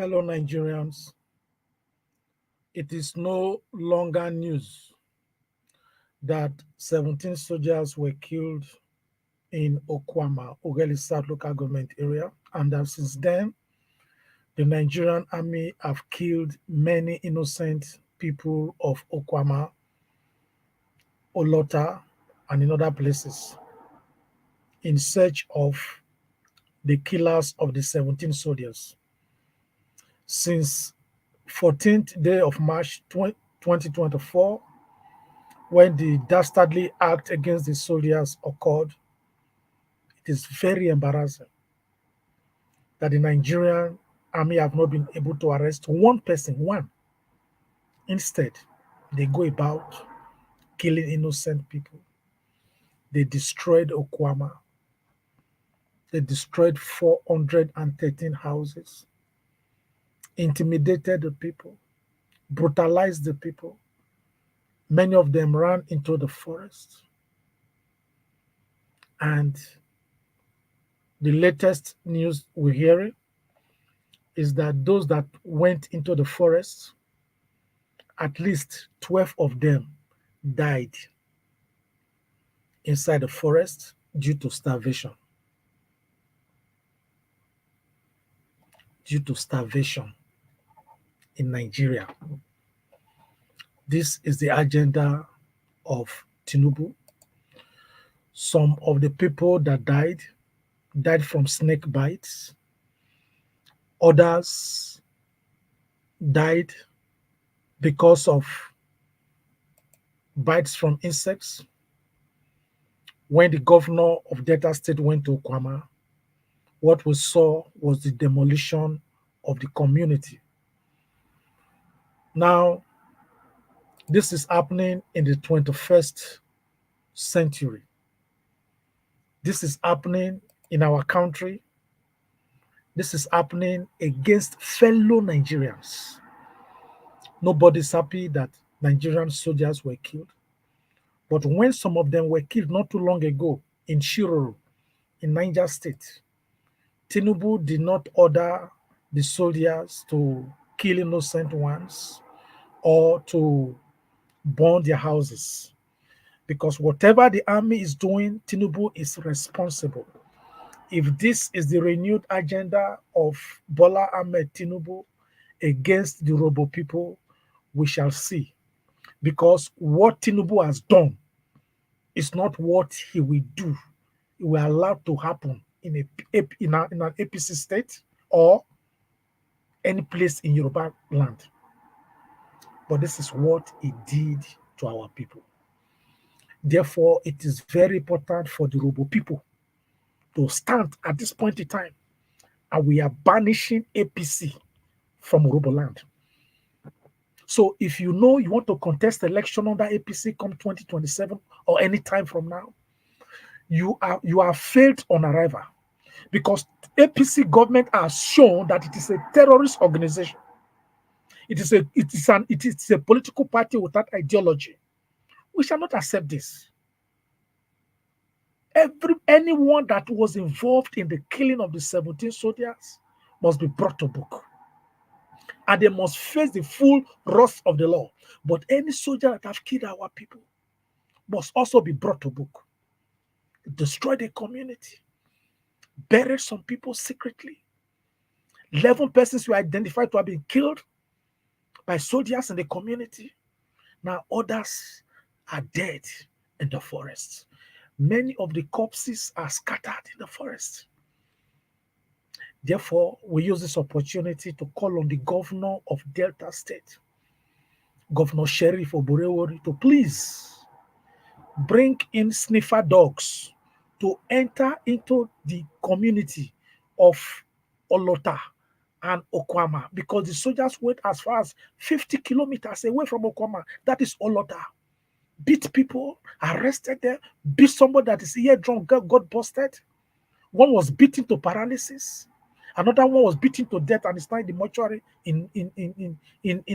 Fellow Nigerians, it is no longer news that 17 soldiers were killed in Okuama, Ogeli South local government area, and that since then, the Nigerian army have killed many innocent people of Okuama, Olota, and in other places in search of the killers of the 17 soldiers. Since 14th day of March 2024, when the dastardly act against the soldiers occurred, it is very embarrassing that the Nigerian army have not been able to arrest one person, one. Instead, they go about killing innocent people. They destroyed Okuama. They destroyed 413 houses, intimidated the people, brutalized the people. Many of them ran into the forest. And the latest news we're hearing is that those that went into the forest, at least 12 of them died inside the forest due to starvation. Due to starvation in Nigeria. This is the agenda of Tinubu. Some of the people that died from snake bites. Others died because of bites from insects. When the governor of Delta State went to Okuama, what we saw was the demolition of the community. Now, this is happening in the 21st century. This is happening in our country. This is happening against fellow Nigerians. Nobody's happy that Nigerian soldiers were killed. But when some of them were killed not too long ago in Shiroro, in Niger State, Tinubu did not order the soldiers to kill innocent ones or to burn their houses. Because whatever the army is doing, Tinubu is responsible. If this is the renewed agenda of Bola Ahmed Tinubu against the Robo people, we shall see. Because what Tinubu has done is not what he will do. It will allow to happen in an APC state or any place in Yoruba land. But this is what he did to our people. Therefore, it is very important for the Robo people to stand at this point in time, and we are banishing APC from Robo land. So if you know you want to contest election under APC come 2027 or any time from now, you are failed on arrival, because APC government has shown that it is a terrorist organization. It is a political party without ideology. We shall not accept this. Anyone that was involved in the killing of the 17 soldiers must be brought to book. And they must face the full wrath of the law. But any soldier that have killed our people must also be brought to book. Destroy the community. Bury some people secretly. 11 persons were identified to have been killed by soldiers in the community. Now others are dead in the forest. Many of the corpses are scattered in the forest. Therefore, we use this opportunity to call on the governor of Delta State, Governor Sheriff Oborevwori, to please bring in sniffer dogs to enter into the community of Olota and Okuama, because the soldiers went as far as 50 kilometers away from Okuama. That is Olota. Beat people, arrested them, beat somebody that is eardrum got busted. One was beaten to paralysis. Another one was beaten to death and is now in the mortuary in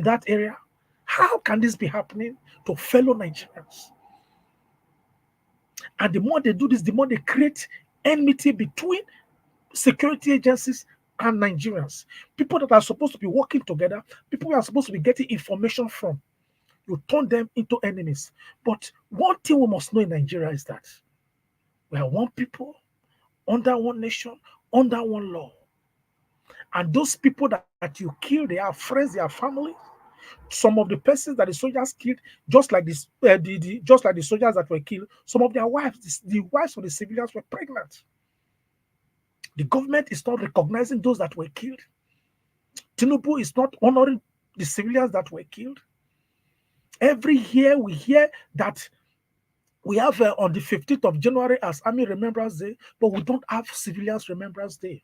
that area. How can this be happening to fellow Nigerians? And the more they do this, the more they create enmity between security agencies and Nigerians, people that are supposed to be working together, people we are supposed to be getting information from, you turn them into enemies. But one thing we must know in Nigeria is that we are one people, under one nation, under one law. And those people that you kill, they are friends, they are family. Some of the persons that the soldiers killed, just like this, just like the soldiers that were killed, some of their wives, the wives of the civilians were pregnant. The government is not recognizing those that were killed. Tinubu is not honoring the civilians that were killed. Every year we hear that we have on the 15th of January as Army Remembrance Day, but we don't have Civilians Remembrance Day.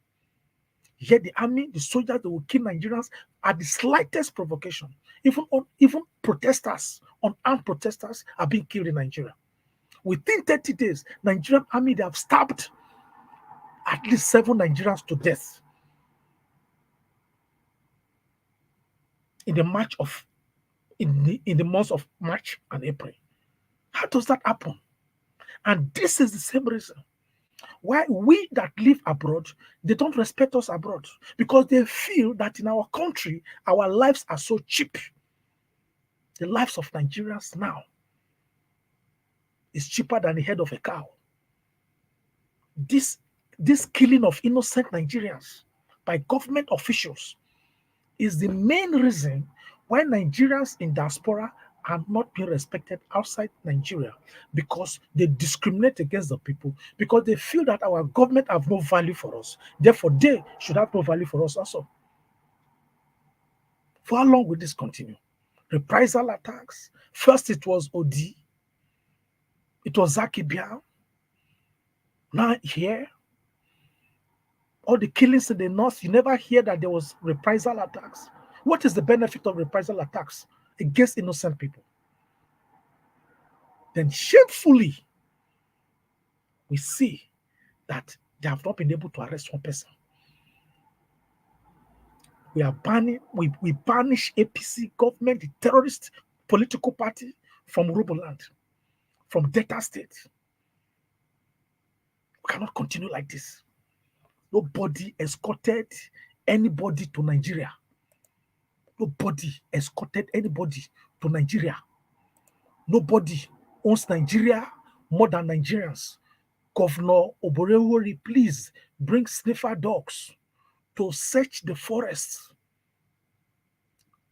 Yet the army, the soldiers, they will kill Nigerians at the slightest provocation. Even protesters, unarmed protesters, are being killed in Nigeria. Within 30 days, Nigerian army, they have stabbed at least 7 Nigerians to death in the months of March and April. How does that happen? And this is the same reason why we that live abroad, they don't respect us abroad, because they feel that in our country, our lives are so cheap. The lives of Nigerians now is cheaper than the head of a cow. This, this killing of innocent Nigerians by government officials is the main reason why Nigerians in diaspora are not being respected outside Nigeria, because they discriminate against the people, because they feel that our government have no value for us. Therefore, they should have no value for us also. For how long will this continue? Reprisal attacks. First it was Odi, it was Zaki Biam. Now here, all the killings in the north, you never hear that there was reprisal attacks. What is the benefit of reprisal attacks against innocent people? Then shamefully, we see that they have not been able to arrest one person. We are banning, we banish APC government, the terrorist political party, from Roboland, from Delta State. We cannot continue like this. Nobody escorted anybody to Nigeria. Nobody escorted anybody to Nigeria. Nobody owns Nigeria more than Nigerians. Governor Oborevwori, please bring sniffer dogs to search the forests.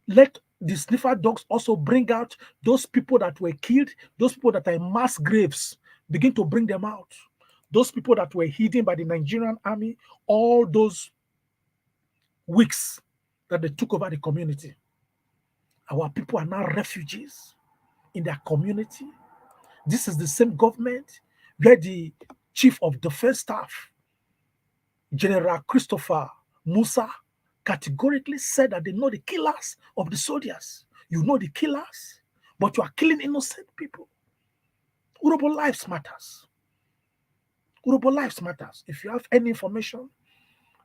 Let the sniffer dogs also bring out those people that were killed, those people that are in mass graves, begin to bring them out. Those people that were hidden by the Nigerian army, all those weeks that they took over the community. Our people are now refugees in their community. This is the same government where the chief of defense staff, General Christopher Musa, categorically said that they know the killers of the soldiers. You know the killers, but you are killing innocent people. Urhobo lives matters. Urhobo lives matters. If you have any information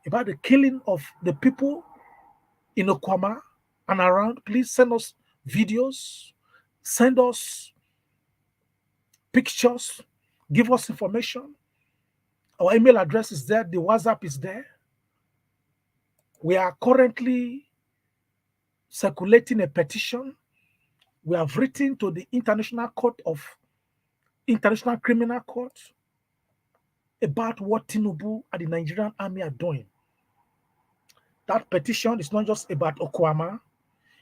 about the killing of the people in Okuama and around, please send us videos, send us pictures, give us information. Our email address is there, the WhatsApp is there. We are currently circulating a petition. We have written to the International Criminal Court about what Tinubu and the Nigerian army are doing. That petition is not just about Okuama.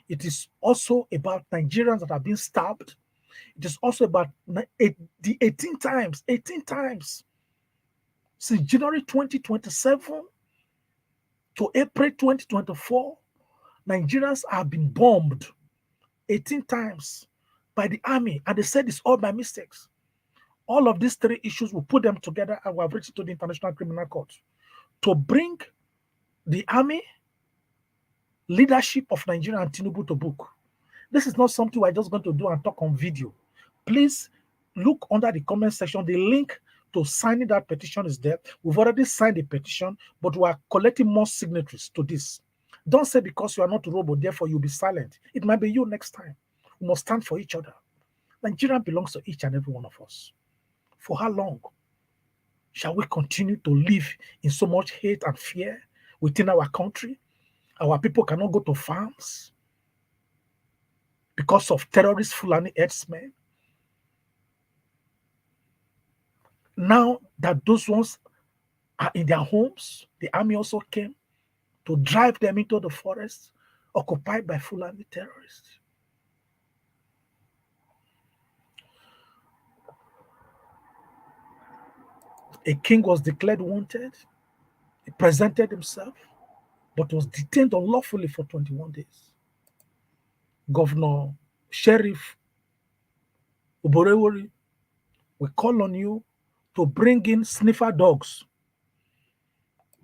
It is also about Nigerians that have been stabbed. It is also about the 18 times since January 2027 to April 2024, Nigerians have been bombed 18 times by the army, and they said it's all by mistakes. All of these 3 issues, we put them together and we have written to the International Criminal Court to bring the army, leadership of Nigeria and Tinubu to book. This is not something we're just going to do and talk on video. Please look under the comment section. The link to signing that petition is there. We've already signed the petition, but we are collecting more signatories to this. Don't say because you are not a robot, therefore you'll be silent. It might be you next time. We must stand for each other. Nigeria belongs to each and every one of us. For how long shall we continue to live in so much hate and fear within our country. Our people cannot go to farms because of terrorist Fulani herdsmen. Now that those ones are in their homes, the army also came to drive them into the forest occupied by Fulani terrorists. A king was declared wanted. He presented himself, but was detained unlawfully for 21 days. Governor Sheriff Oborevwori, we call on you to bring in sniffer dogs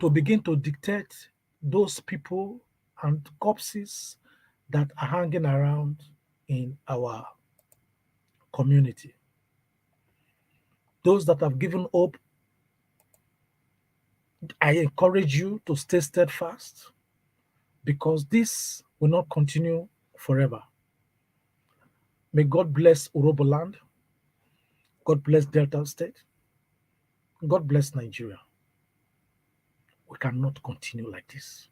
to begin to dictate those people and corpses that are hanging around in our community. Those that have given hope, I encourage you to stay steadfast because this will not continue forever. May God bless Urobo land. God bless Delta State. God bless Nigeria. We cannot continue like this.